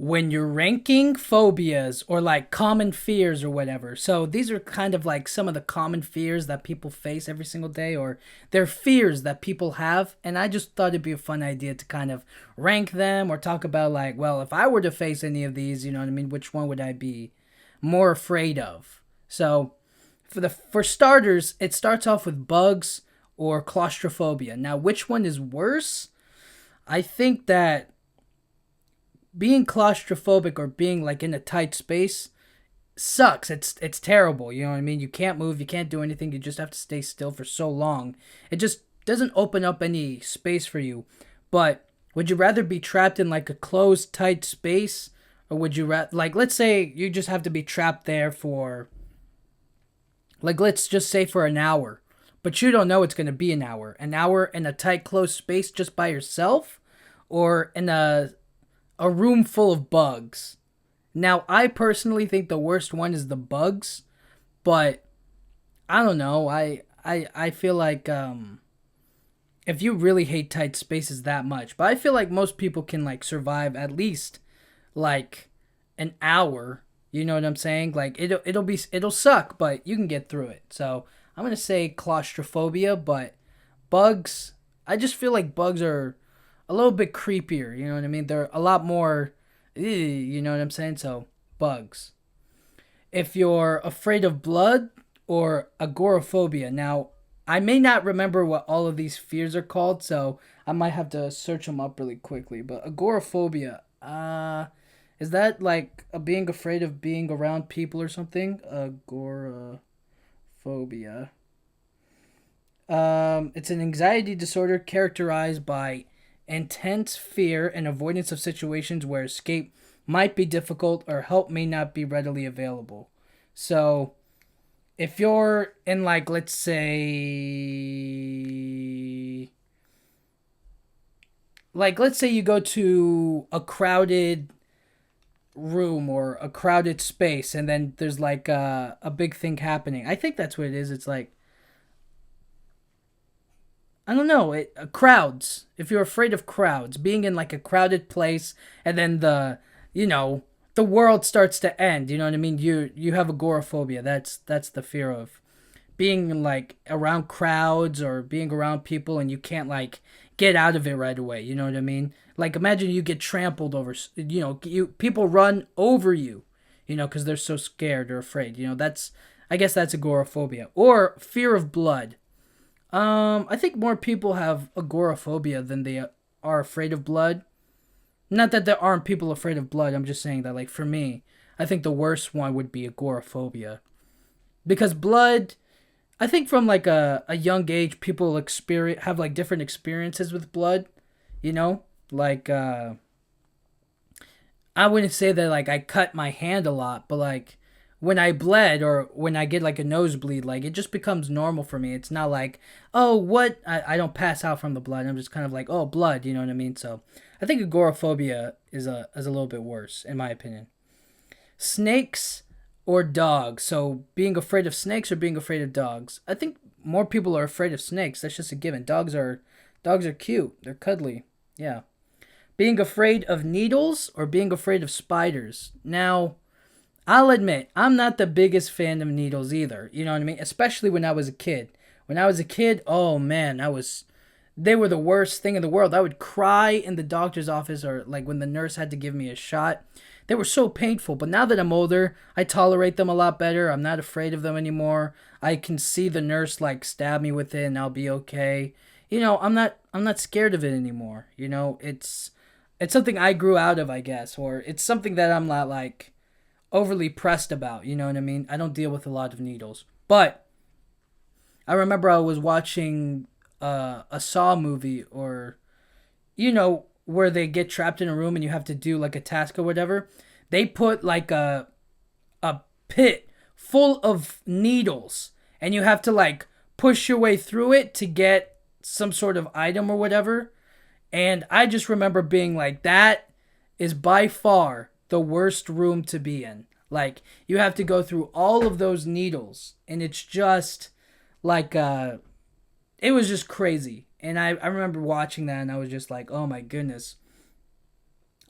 when you're ranking phobias or like common fears or whatever. So these are kind of like some of the common fears that people face every single day, or they're fears that people have. And I just thought it'd be a fun idea to kind of rank them or talk about like, well, if I were to face any of these, you know what I mean, which one would I be more afraid of? So for starters, it starts off with bugs or claustrophobia. Now, which one is worse? I think that being claustrophobic or being like in a tight space sucks. It's terrible. You know what I mean? You can't move, you can't do anything. You just have to stay still for so long. It just doesn't open up any space for you. But would you rather be trapped in like a closed, tight space, or would you like let's say you just have to be trapped there for like let's just say for an hour, but you don't know it's gonna be an hour in a tight, closed space just by yourself, or in a room full of bugs. Now, I personally think the worst one is the bugs, but I don't know. I feel like if you really hate tight spaces that much, but I feel like most people can like survive at least like an hour. You know what I'm saying? Like it'll suck, but you can get through it. So I'm gonna say claustrophobia, but bugs. I just feel like bugs are a little bit creepier. You know what I mean? They're a lot more. You know what I'm saying? So bugs. If you're afraid of blood or agoraphobia. Now, I may not remember what all of these fears are called, so I might have to search them up really quickly. But agoraphobia, is that like a being afraid of being around people or something? Agoraphobia. It's an anxiety disorder characterized by intense fear and avoidance of situations where escape might be difficult or help may not be readily available. So, if you're in like let's say you go to a crowded room or a crowded space and then there's like a big thing happening. I think that's what it is. It's like I don't know, crowds. If you're afraid of crowds, being in like a crowded place and then you know, the world starts to end, you know what I mean? You have agoraphobia. That's the fear of being like around crowds or being around people and you can't like get out of it right away. You know what I mean? Like imagine you get trampled over. You know, you people run over you. You know, because they're so scared or afraid. You know, that's I guess that's agoraphobia or fear of blood. I think more people have agoraphobia than they are afraid of blood. Not that there aren't people afraid of blood. I'm just saying that like for me, I think the worst one would be agoraphobia because blood I think from like a young age, people experience have like different experiences with blood. You know, like I wouldn't say that like I cut my hand a lot, but like when I bled or when I get like a nosebleed, like it just becomes normal for me. It's not like oh what I don't pass out from the blood. I'm just kind of like oh blood. You know what I mean? So I think agoraphobia is a little bit worse in my opinion. Snakes or dogs. So being afraid of snakes or being afraid of dogs. I think more people are afraid of snakes. That's just a given. Dogs are cute. They're cuddly. Yeah. Being afraid of needles or being afraid of spiders. Now, I'll admit, I'm not the biggest fan of needles either. You know what I mean? Especially when I was a kid. When I was a kid, oh man, they were the worst thing in the world. I would cry in the doctor's office or like when the nurse had to give me a shot. They were so painful, but now that I'm older, I tolerate them a lot better. I'm not afraid of them anymore. I can see the nurse like stab me with it and I'll be okay. You know, I'm not scared of it anymore. You know, it's something I grew out of, I guess, or it's something that I'm not like overly pressed about, you know what I mean? I don't deal with a lot of needles. But I remember I was watching a Saw movie or you know where they get trapped in a room and you have to do like a task or whatever. They put like a pit full of needles and you have to like push your way through it to get some sort of item or whatever. And I just remember being like that is by far the worst room to be in. Like you have to go through all of those needles and it's just like it was just crazy. And I remember watching that and I was just like, oh my goodness.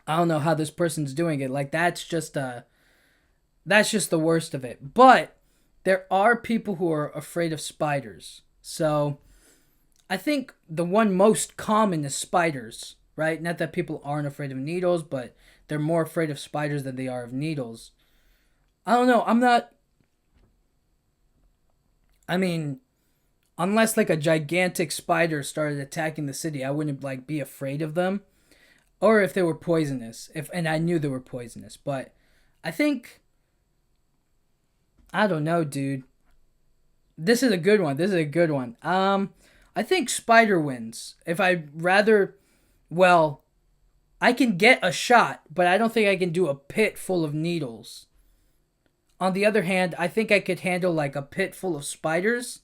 I don't know how this person's doing it. Like that's just the worst of it. But there are people who are afraid of spiders. So I think the one most common is spiders, right? Not that people aren't afraid of needles, but they're more afraid of spiders than they are of needles. I don't know. I'm not. I mean, unless like a gigantic spider started attacking the city, I wouldn't like be afraid of them. Or if they were poisonous, if and I knew they were poisonous. But I think I don't know, dude. This is a good one. This is a good one. I think spider wins. If I rather, well, I can get a shot, but I don't think I can do a pit full of needles. On the other hand, I think I could handle like a pit full of spiders,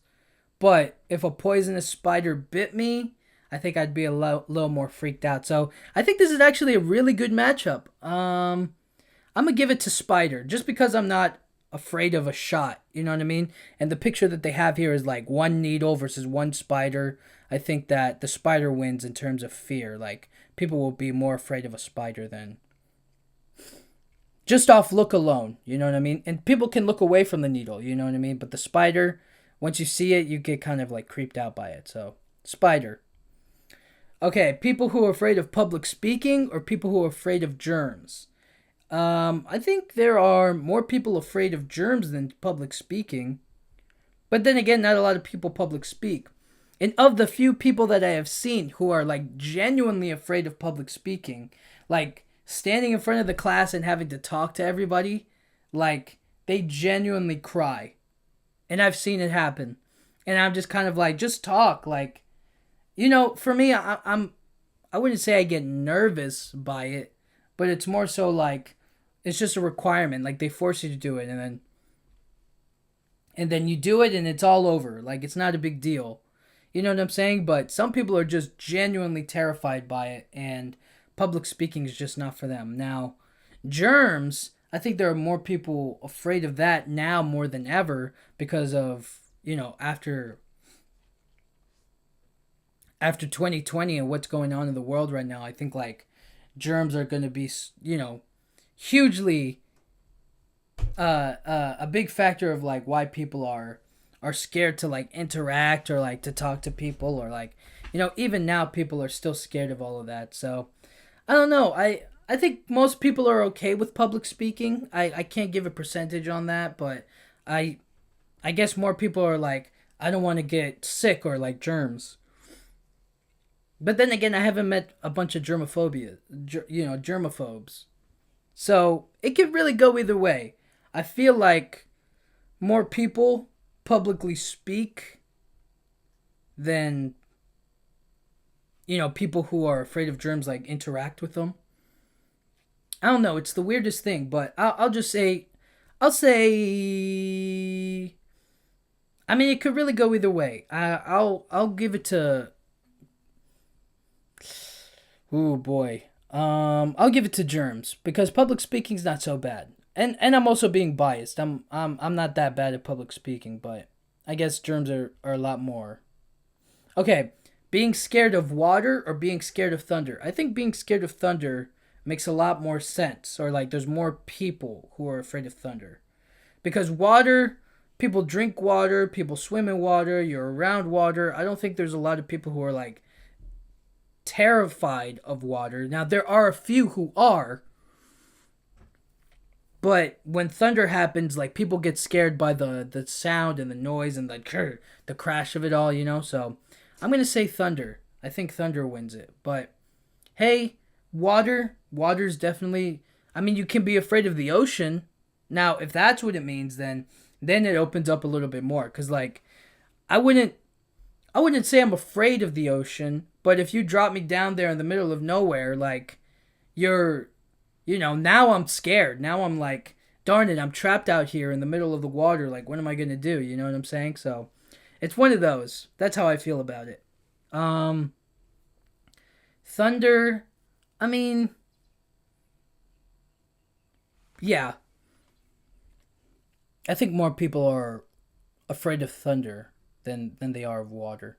but if a poisonous spider bit me, I think I'd be a little more freaked out. So I think this is actually a really good matchup. I'm gonna give it to spider just because I'm not afraid of a shot. You know what I mean? And the picture that they have here is like one needle versus one spider. I think that the spider wins in terms of fear. Like people will be more afraid of a spider than just off look alone. You know what I mean? And people can look away from the needle. You know what I mean? But the spider, once you see it, you get kind of like creeped out by it. So spider. Okay, people who are afraid of public speaking or people who are afraid of germs. I think there are more people afraid of germs than public speaking. But then again, not a lot of people public speak. And of the few people that I have seen who are like genuinely afraid of public speaking, like standing in front of the class and having to talk to everybody, like they genuinely cry. And I've seen it happen. And I'm just kind of like, just talk. Like, for me, I wouldn't say I get nervous by it, but it's more so like it's just a requirement. Like they force you to do it, and then you do it, and it's all over. Like it's not a big deal. You know what I'm saying? But some people are just genuinely terrified by it, and public speaking is just not for them. Now, germs, I think there are more people afraid of that now more than ever because of, after 2020 and what's going on in the world right now. I think like germs are going to be, hugely a big factor of like why people are scared to like interact or like to talk to people or like even now people are still scared of all of that. So I don't know. I think most people are okay with public speaking. I can't give a percentage on that, but I I guess more people are like, I don't want to get sick or like germs. But then again, I haven't met a bunch of germaphobes. So it could really go either way. I feel like more people publicly speak than people who are afraid of germs like interact with them. I don't know. It's the weirdest thing, but I'll just say, I'll say. I mean, it could really go either way. I'll give it to. Ooh boy. I'll give it to germs because public speaking's not so bad. And I'm also being biased. I'm not that bad at public speaking, but I guess germs are a lot more. Okay, being scared of water or being scared of thunder. I think being scared of thunder makes a lot more sense, or like there's more people who are afraid of thunder. Because water, people drink water, people swim in water, you're around water. I don't think there's a lot of people who are like terrified of water. Now there are a few who are, but when thunder happens, like people get scared by the sound and the noise and the crash of it all. So I'm gonna say thunder. I think thunder wins it. But hey, water's definitely. I mean, you can be afraid of the ocean. Now, if that's what it means, then it opens up a little bit more. Cause like, I wouldn't say I'm afraid of the ocean, but if you drop me down there in the middle of nowhere, like, you're, now I'm scared. Now I'm like, darn it, I'm trapped out here in the middle of the water. Like, what am I gonna do? You know what I'm saying? So, it's one of those. That's how I feel about it. Um, Thunder. I mean, yeah, I think more people are afraid of thunder than they are of water.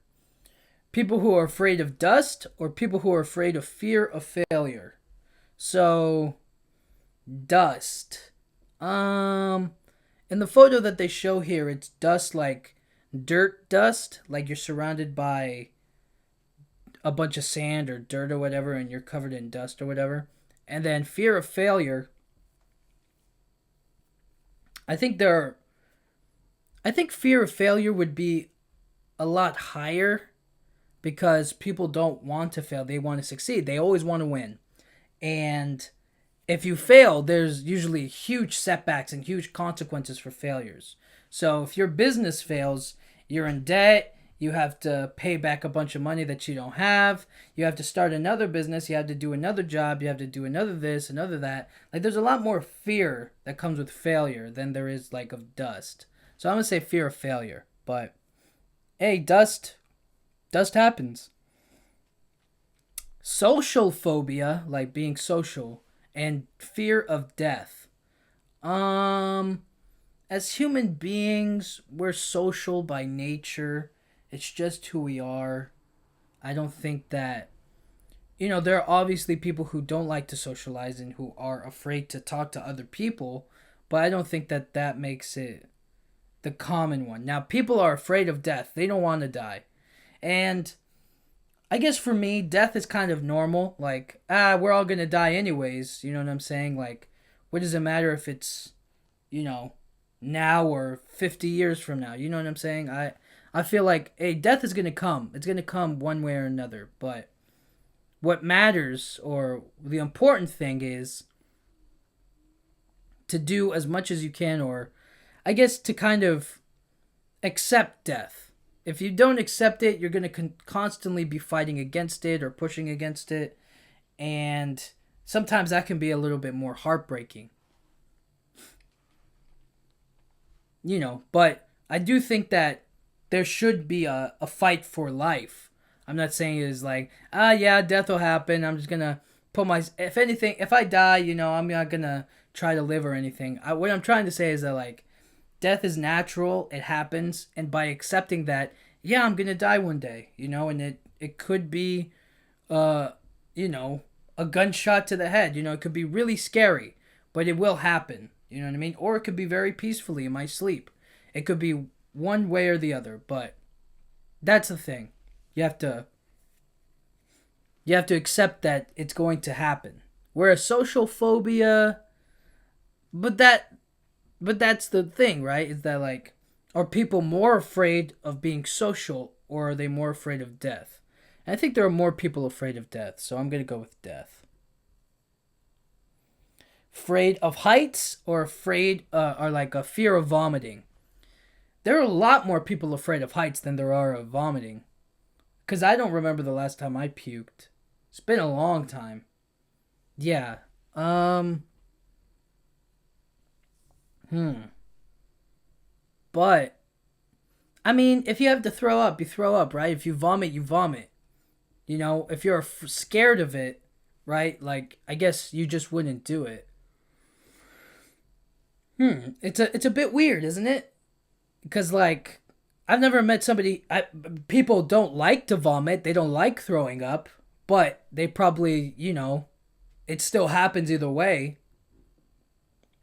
People who are afraid of dust or people who are afraid of fear of failure. So, dust. Um, in the photo that they show here, it's dust like dirt dust, like you're surrounded by a bunch of sand or dirt or whatever, and you're covered in dust or whatever. And then fear of failure. I think there. I think fear of failure would be a lot higher because people don't want to fail. They want to succeed. They always want to win. And if you fail, there's usually huge setbacks and huge consequences for failures. So if your business fails, you're in debt. You have to pay back a bunch of money that you don't have. You have to start another business. You have to do another job. You have to do another this, another that. Like there's a lot more fear that comes with failure than there is like of dust. So I'm gonna say fear of failure. But hey, dust happens. Social phobia, like being social, and fear of death. Um, as human beings, we're social by nature. It's just who we are. I don't think that, there are obviously people who don't like to socialize and who are afraid to talk to other people, but I don't think that that makes it the common one. Now, people are afraid of death. They don't want to die. And I guess for me, death is kind of normal. Like, we're all gonna die anyways. You know what I'm saying? Like, what does it matter if it's, you know, now or 50 years from now? You know what I'm saying? I feel like, hey, death is gonna come. It's gonna come one way or another. But what matters, or the important thing, is to do as much as you can, or I guess to kind of accept death. If you don't accept it, you're going to constantly be fighting against it or pushing against it. And sometimes that can be a little bit more heartbreaking. But I do think that there should be a fight for life. I'm not saying it's like, yeah, death will happen. I'm just going to put if anything, if I die, I'm not going to try to live or anything. What I'm trying to say is that, like, death is natural, it happens, and by accepting that, yeah, I'm gonna die one day, and it could be uh you know a gunshot to the head. It could be really scary, but it will happen. You know what I mean? Or it could be very peacefully in my sleep. It could be one way or the other. But that's the thing. You have to accept that it's going to happen. Whereas social phobia, but that's the thing, right? Is that, like, are people more afraid of being social, or are they more afraid of death? And I think there are more people afraid of death, so I'm going to go with death. Afraid of heights, or or like a fear of vomiting? There are a lot more people afraid of heights than there are of vomiting. Because I don't remember the last time I puked. It's been a long time. Yeah. Hmm. But I mean, if you have to throw up, you throw up, right? If you vomit, you vomit. If you're scared of it, right? Like, I guess you just wouldn't do it. It's a bit weird, isn't it? Because, like, I've never met somebody. People don't like to vomit. They don't like throwing up, but they probably, it still happens either way.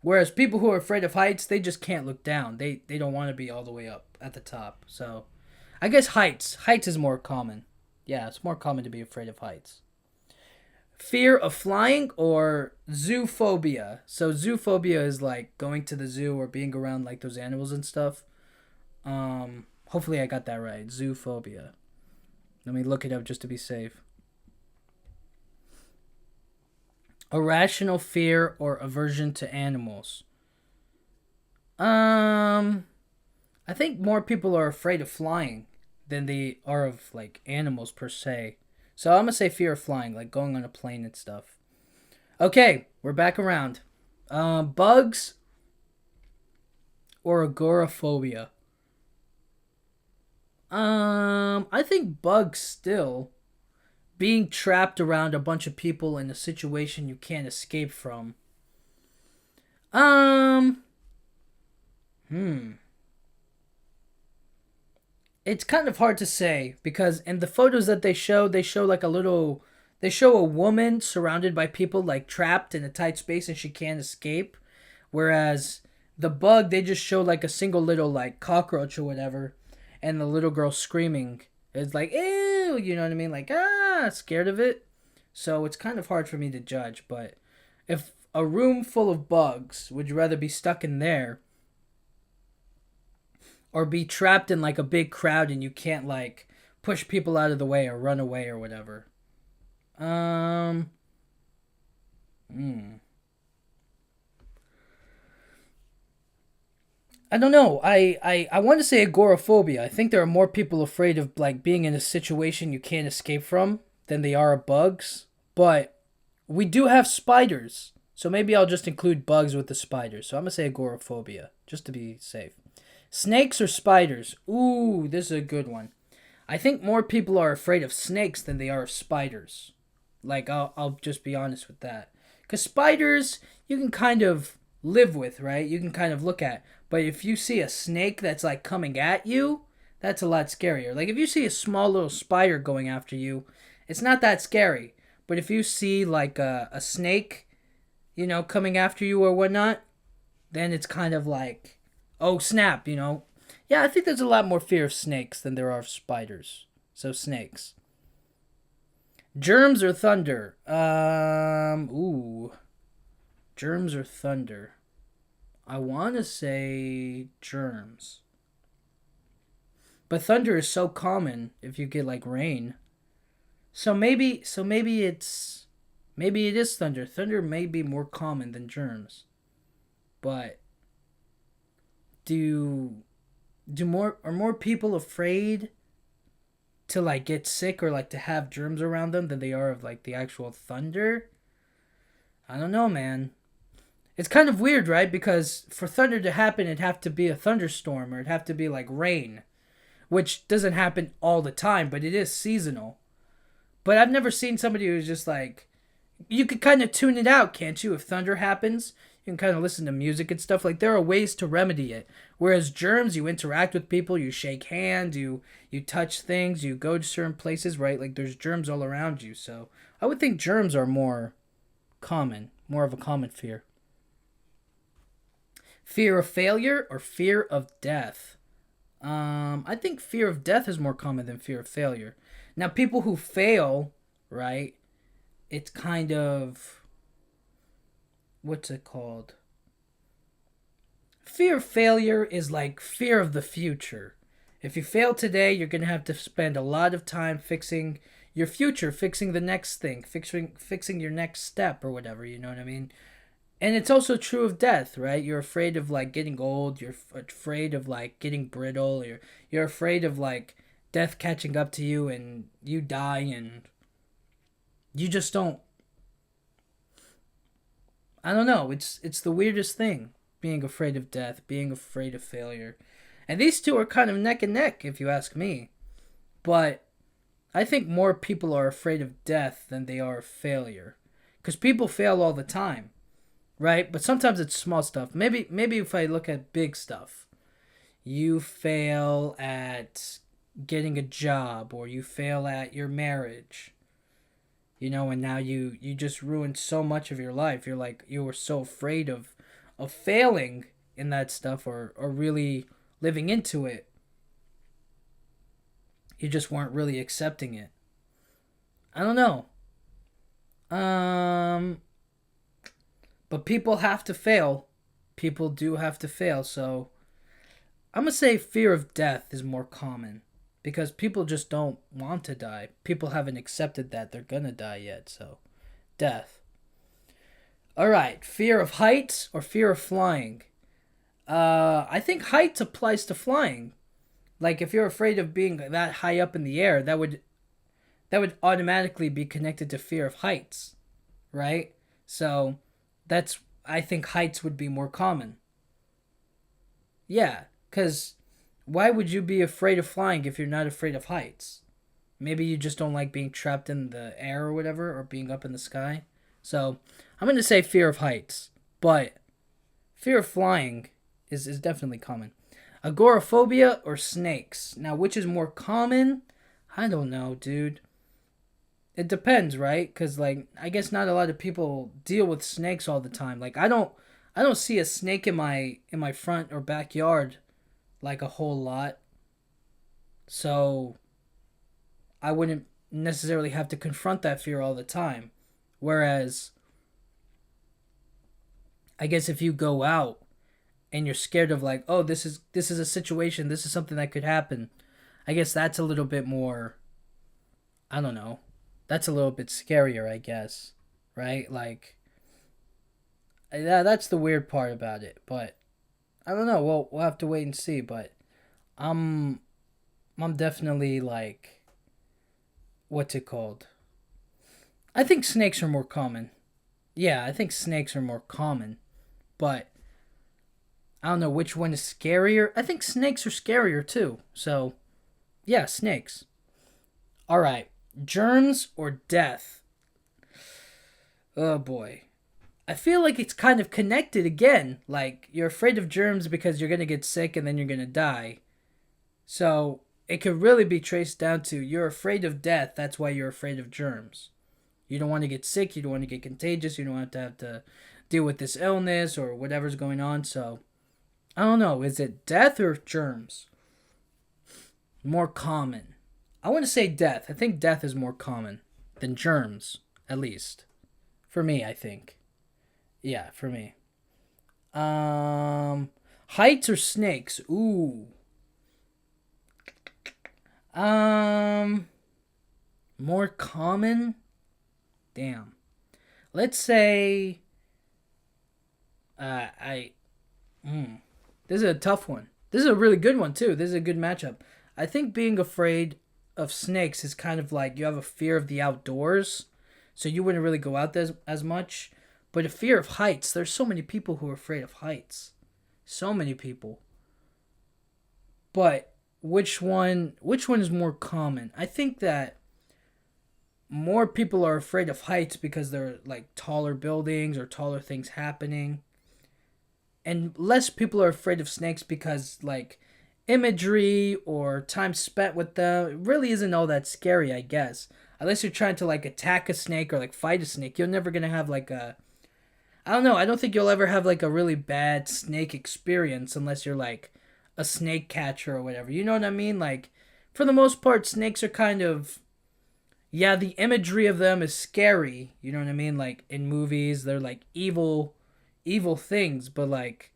Whereas people who are afraid of heights, they just can't look down. They don't want to be all the way up at the top. So, I guess heights. Heights is more common. Yeah, it's more common to be afraid of heights. Fear of flying, or zoophobia. So zoophobia is like going to the zoo or being around like those animals and stuff. Hopefully I got that right. Zoophobia. Let me look it up just to be safe. Irrational fear or aversion to animals. I think more people are afraid of flying than they are of, like, animals per se. So I'm gonna say fear of flying, like going on a plane and stuff. Okay, we're back around. Bugs or agoraphobia? I think bugs still. Being trapped around a bunch of people in a situation you can't escape from. Um, hmm. It's kind of hard to say because in the photos that they show like a little. they show a woman surrounded by people like trapped in a tight space and she can't escape. Whereas the bug, they just show like a single little like cockroach or whatever, and the little girl screaming. It's like, ew, you know what I mean? Like, scared of it. So it's kind of hard for me to judge. But if a room full of bugs, would you rather be stuck in there or be trapped in like a big crowd and you can't like push people out of the way or run away or whatever? Um, hmm. I don't know. I want to say agoraphobia. I think there are more people afraid of like being in a situation you can't escape from than they are of bugs. But we do have spiders. So maybe I'll just include bugs with the spiders. So I'm gonna say agoraphobia, just to be safe. Snakes or spiders? Ooh, this is a good one. I think more people are afraid of snakes than they are of spiders. Like I'll just be honest with that. Cause spiders you can kind of live with, right? You can kind of look at. But if you see a snake that's like coming at you, that's a lot scarier. Like if you see a small little spider going after you, it's not that scary. But if you see like a snake, coming after you or whatnot, then it's kind of like, oh snap. Yeah, I think there's a lot more fear of snakes than there are of spiders. So snakes. Germs or thunder? Germs or thunder? I want to say germs. But thunder is so common if you get like rain. Maybe it is thunder. Thunder may be more common than germs. But do do more are more people afraid to like get sick or like to have germs around them than they are of like the actual thunder? I don't know, man. It's kind of weird, right? Because for thunder to happen, it'd have to be a thunderstorm or it'd have to be like rain, which doesn't happen all the time, but it is seasonal. But I've never seen somebody who's just like, you could kind of tune it out, can't you? If thunder happens, you can kind of listen to music and stuff. Like there are ways to remedy it. Whereas germs, you interact with people, you shake hands, you touch things, you go to certain places, right? Like there's germs all around you. So I would think germs are more common, more of a common fear. Fear of failure or fear of death? I think fear of death is more common than fear of failure. Now, people who fail, right? It's kind of, what's it called? Fear of failure is like fear of the future. If you fail today, you're gonna have to spend a lot of time fixing your future, fixing the next thing, fixing your next step or whatever. You know what I mean? And it's also true of death, right? You're afraid of like getting old. You're afraid of like getting brittle. You're afraid of like death catching up to you and you die and you just don't. I don't know. It's the weirdest thing. Being afraid of death, being afraid of failure, and these two are kind of neck and neck, if you ask me. But I think more people are afraid of death than they are of failure, because people fail all the time, right? But sometimes it's small stuff. Maybe if I look at big stuff, you fail at getting a job or you fail at your marriage, and now you just ruined so much of your life. You're like you were so afraid of failing in that stuff or really living into it. You just weren't really accepting it. I don't know. Um but people have to fail. People do have to fail, so I'm gonna say fear of death is more common because people just don't want to die. People haven't accepted that they're gonna die yet, so death. All right, fear of heights or fear of flying? I think heights applies to flying. Like if you're afraid of being that high up in the air, that would automatically be connected to fear of heights, right? So that's I think heights would be more common. Yeah, cuz why would you be afraid of flying if you're not afraid of heights? Maybe you just don't like being trapped in the air or whatever or being up in the sky. So, I'm going to say fear of heights, but fear of flying is definitely common. Agoraphobia or snakes? Now, which is more common? I don't know, dude. it depends, right? Because like I guess not a lot of people deal with snakes all the time. Like I don't see a snake in my front or backyard like a whole lot. So I wouldn't necessarily have to confront that fear all the time. Whereas I guess if you go out and you're scared of like, oh, this is a situation, this is something that could happen. I guess that's a little bit more, I don't know. That's a little bit scarier, I guess. Right? Like yeah, that's the weird part about it, but I don't know. We'll have to wait and see, but I'm I'm definitely like what's it called? I think snakes are more common. Yeah, I think snakes are more common, but I don't know which one is scarier. I think snakes are scarier too. So, yeah, snakes. All right. Germs or death? Oh boy. I feel like it's kind of connected again. Like, you're afraid of germs because you're going to get sick and then you're going to die. So, it could really be traced down to you're afraid of death. That's why you're afraid of germs. You don't want to get sick. You don't want to get contagious. You don't have to deal with this illness or whatever's going on. So, I don't know. Is it death or germs? More common. I want to say death. I think death is more common than germs, at least. For me, I think. Yeah, for me. Um, Heights or snakes? Ooh. Um, More common? Damn. Let's say I this is a tough one. This is a really good one too. This is a good matchup. I think being afraid of snakes is kind of like you have a fear of the outdoors, so you wouldn't really go out there as much. But a fear of heights, there's so many people who are afraid of heights. So many people. But which one is more common? I think that more people are afraid of heights because they're like taller buildings or taller things happening. And less people are afraid of snakes because like imagery or time spent with them it really isn't all that scary, I guess. Unless you're trying to like attack a snake or like fight a snake, you're never gonna have like a I don't know, I don't think you'll ever have like a really bad snake experience unless you're like a snake catcher or whatever. You know what I mean? Like for the most part snakes are kind of yeah, the imagery of them is scary. You know what I mean? Like in movies, they're like evil things, but like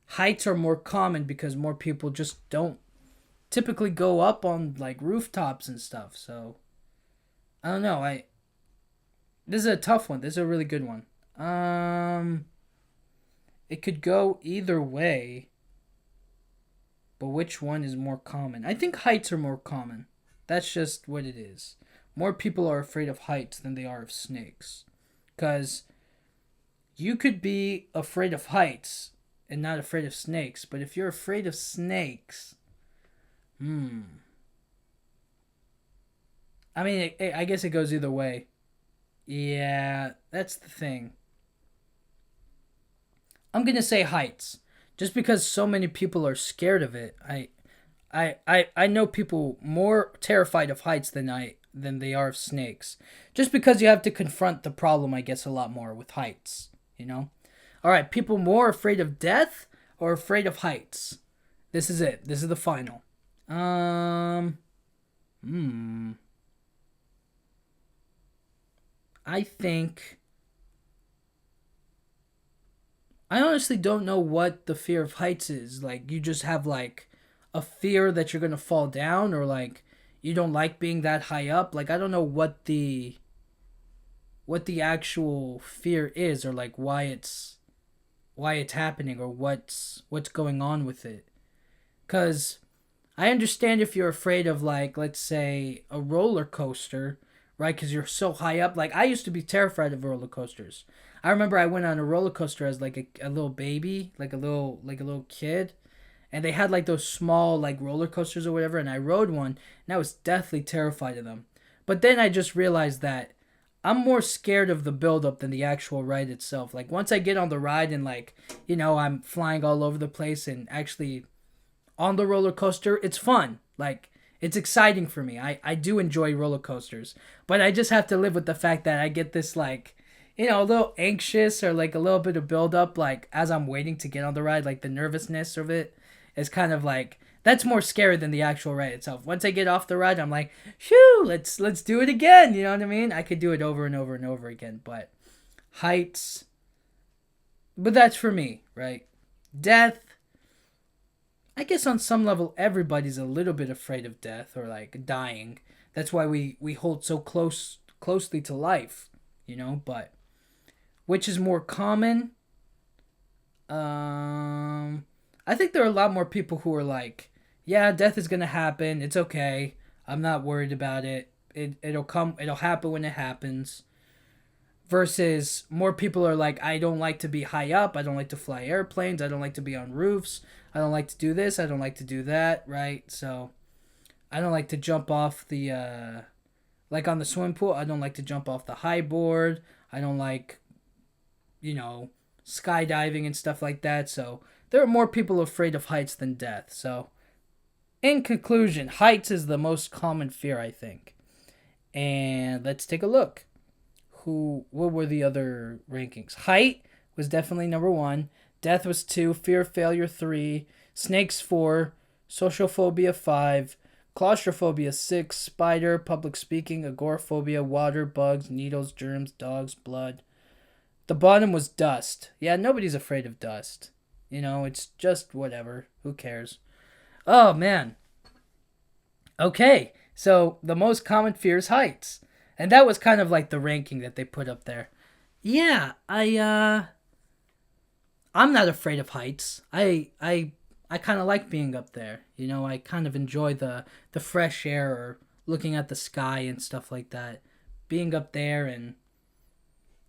heights are more common because more people just don't typically go up on like rooftops and stuff. So I don't know. I This is a tough one. This is a really good one. Um, it could go either way, but which one is more common? I think heights are more common. That's just what it is. More people are afraid of heights than they are of snakes. Because you could be afraid of heights and not afraid of snakes, but if you're afraid of snakes, hmm. I mean, I guess it goes either way. Yeah, that's the thing. I'm gonna say heights, just because so many people are scared of it. I know people more terrified of heights than they are of snakes, just because you have to confront the problem. I guess a lot more with heights. You know. All right, people more afraid of death or afraid of heights. This is it. This is the final. Um. Hmm. I think I honestly don't know what the fear of heights is. Like, you just have, like, a fear that you're gonna fall down, or, like, you don't like being that high up. Like, I don't know what the actual fear is, or, like, why it's happening, or what's going on with it. Because I understand if you're afraid of, like, let's say, a roller coaster, right? Because you're so high up. Like, I used to be terrified of roller coasters. I remember I went on a roller coaster as like a little baby, like a little kid, and they had like those small like roller coasters or whatever, and I rode one, and I was deathly terrified of them. But then I just realized that I'm more scared of the build up than the actual ride itself. Like once I get on the ride and like, I'm flying all over the place and actually on the roller coaster, it's fun. Like It's exciting for me. I do enjoy roller coasters, but I just have to live with the fact that I get this like, a little anxious or like a little bit of buildup, like as I'm waiting to get on the ride, like the nervousness of it is kind of like that's more scary than the actual ride itself. Once I get off the ride, I'm like, phew, let's do it again. You know what I mean? I could do it over and over and over again, but heights. But that's for me, right? Death. I guess on some level, everybody's a little bit afraid of death or like dying. That's why we hold so closely to life, But which is more common? I think there are a lot more people who are like, yeah, death is gonna happen. It's okay. I'm not worried about it. It'll come. It'll happen when it happens. Versus more people are like, I don't like to be high up. I don't like to fly airplanes. I don't like to be on roofs. I don't like to do this. I don't like to do that. Right. So I don't like to jump off the like on the swimming pool. I don't like to jump off the high board. I don't like, skydiving and stuff like that. So there are more people afraid of heights than death. So in conclusion, heights is the most common fear, I think. And let's take a look. What were the other rankings? Height was definitely number 1. Death was 2. Fear of failure 3. Snakes 4. Social phobia 5. Claustrophobia 6. Spider, public speaking, agoraphobia, water, bugs, needles, germs, dogs, blood. The bottom was dust. Yeah, nobody's afraid of dust. It's just whatever. Who cares? Oh, man. Okay, so the most common fear is heights. And that was kind of like the ranking that they put up there. Yeah, I'm not afraid of heights. I kind of like being up there. I kind of enjoy the fresh air or looking at the sky and stuff like that. Being up there and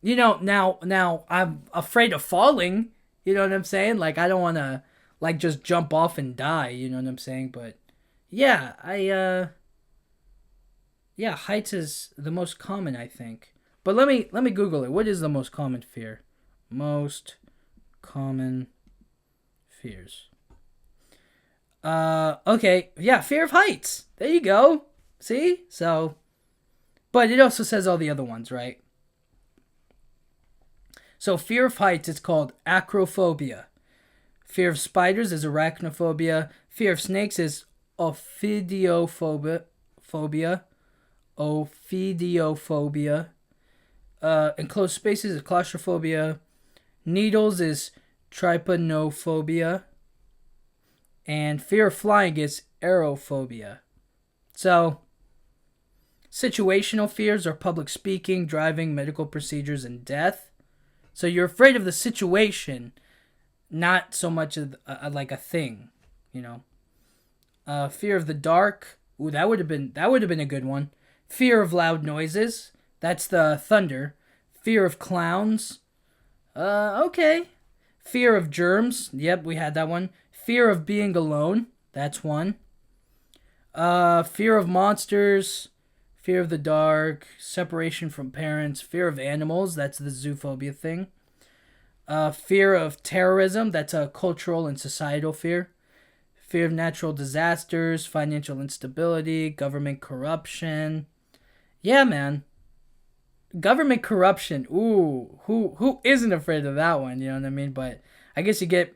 now I'm afraid of falling. You know what I'm saying? Like I don't want to like just jump off and die, you know what I'm saying? But yeah, yeah, heights is the most common, I think. But let me Google it. What is the most common fear? Most common fears. Okay. Yeah, fear of heights. There you go. See? So, but it also says all the other ones, right? So, fear of heights is called acrophobia. Fear of spiders is arachnophobia. Fear of snakes is ophidiophobia. Ophidiophobia. Enclosed spaces is claustrophobia. Needles is trypanophobia. And fear of flying is aerophobia. So, situational fears are public speaking, driving, medical procedures, and death. So you're afraid of the situation, not so much of like a thing, Fear of the dark. Ooh, that would have been a good one. Fear of loud noises. That's the thunder. Fear of clowns. Okay. Fear of germs. Yep, we had that one. Fear of being alone. That's one. Fear of monsters. Fear of the dark. Separation from parents. Fear of animals. That's the zoophobia thing. Fear of terrorism. That's a cultural and societal fear. Fear of natural disasters. Financial instability. Government corruption. Yeah, man. Government corruption. Ooh, who isn't afraid of that one? You know what I mean? But I guess you get.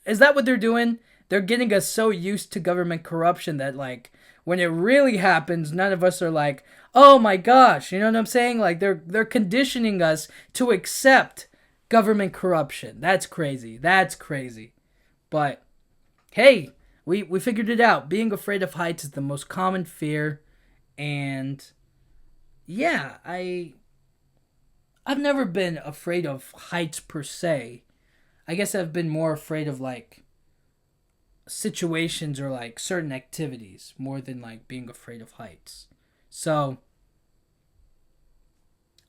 Is that what they're doing? They're getting us so used to government corruption that like when it really happens, none of us are like, oh my gosh, you know what I'm saying? Like they're conditioning us to accept government corruption. That's crazy. That's crazy. But hey, we figured it out. Being afraid of heights is the most common fear, and yeah, I've never been afraid of heights per se. I guess I've been more afraid of like situations or like certain activities more than like being afraid of heights. So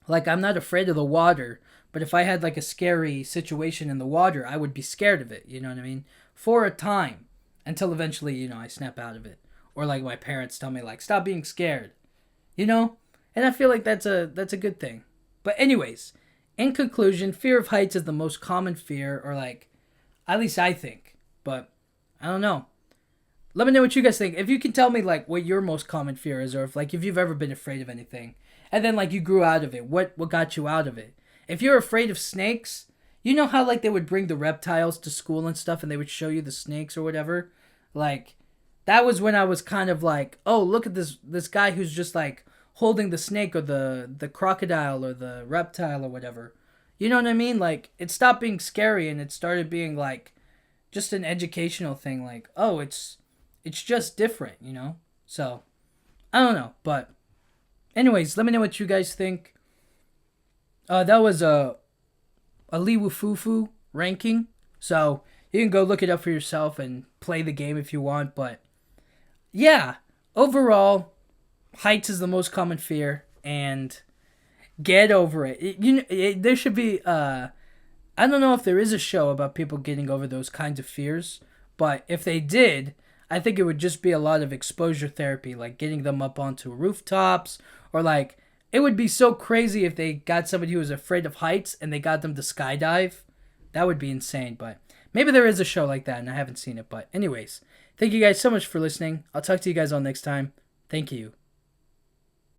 like I'm not afraid of the water, but if I had like a scary situation in the water, I would be scared of it, you know what I mean? For a time until eventually, I snap out of it. Or like my parents tell me like stop being scared. And I feel like that's a good thing. But anyways, in conclusion, fear of heights is the most common fear, or like, at least I think. But I don't know. Let me know what you guys think. If you can tell me like what your most common fear is, or if you've ever been afraid of anything, and then like you grew out of it, what got you out of it? If you're afraid of snakes, you know how like they would bring the reptiles to school and stuff, and they would show you the snakes or whatever. Like that was when I was kind of like, oh, look at this guy who's just like holding the snake or the crocodile or the reptile or whatever. You know what I mean? Like it stopped being scary and it started being like just an educational thing. Like, oh, it's just different, you know. So I don't know, but anyways, let me know what you guys think. That was a Liwufufu ranking, so you can go look it up for yourself and play the game if you want. But yeah, overall, heights is the most common fear, and get over it. There should be. I don't know if there is a show about people getting over those kinds of fears, but if they did, I think it would just be a lot of exposure therapy, like getting them up onto rooftops, or like it would be so crazy if they got somebody who was afraid of heights and they got them to skydive. That would be insane, but maybe there is a show like that and I haven't seen it. But anyways, thank you guys so much for listening. I'll talk to you guys all next time. Thank you.